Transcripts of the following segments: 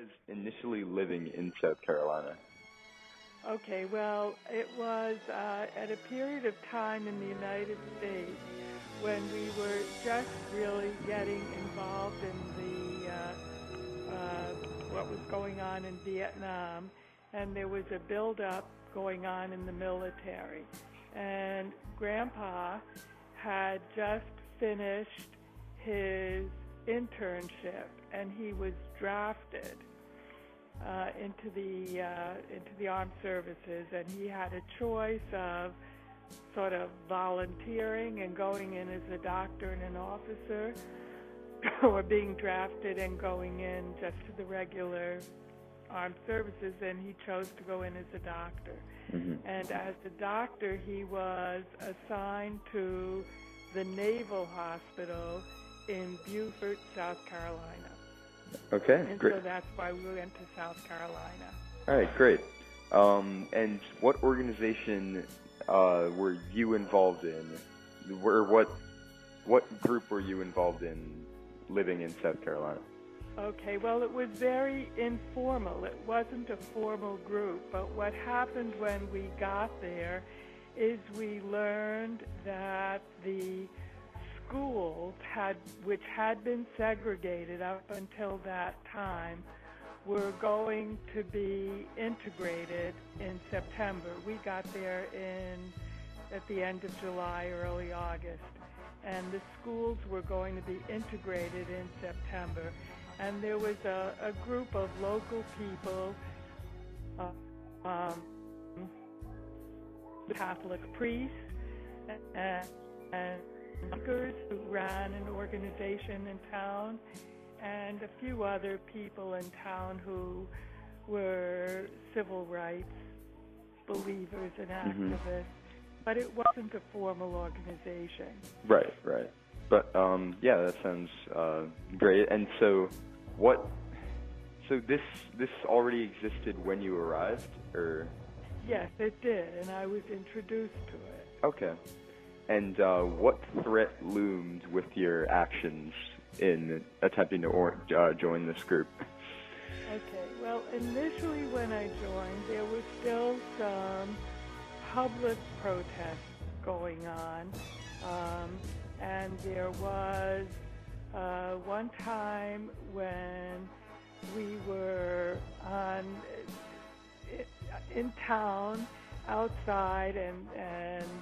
was initially living in South Carolina? Okay, well, it was at a period of time in the United States when we were just really getting involved in the what was going on in Vietnam, and there was a build-up going on in the military. And Grandpa had just finished his internship, and he was drafted into the armed services, and he had a choice of sort of volunteering and going in as a doctor and an officer, or being drafted and going in just to the regular armed services, and he chose to go in as a doctor. Mm-hmm. And as a doctor, he was assigned to the Naval Hospital in Beaufort, South Carolina. Okay, and great. So that's why we went to South Carolina. All right, great. And what organization were you involved in? Or what group were you involved in living in South Carolina? Okay, well, it was very informal. It wasn't a formal group, but what happened when we got there is we learned that the schools which had been segregated up until that time, were going to be integrated in September. We got there at the end of July, early August, and the schools were going to be integrated in September. And there was a group of local people, Catholic priests, and speakers who ran an organization in town, and a few other people in town who were civil rights believers and activists. But it wasn't a formal organization. Right. But yeah, that sounds great. And so, So this already existed when you arrived, or? Yes, it did, and I was introduced to it. Okay. And what threat loomed with your actions in attempting to join this group? Okay, well, initially when I joined, there was still some public protests going on, and there was one time when we were in town outside, and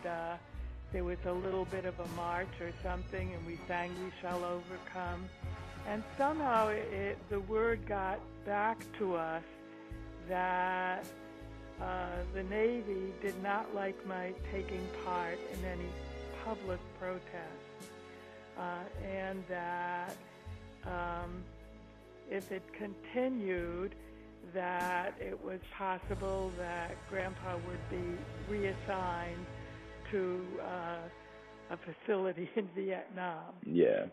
there was a little bit of a march or something, and we sang "We Shall Overcome." And somehow the word got back to us that the Navy did not like my taking part in any public protests, and that if it continued, that it was possible that Grandpa would be reassigned to a facility in Vietnam. Yeah.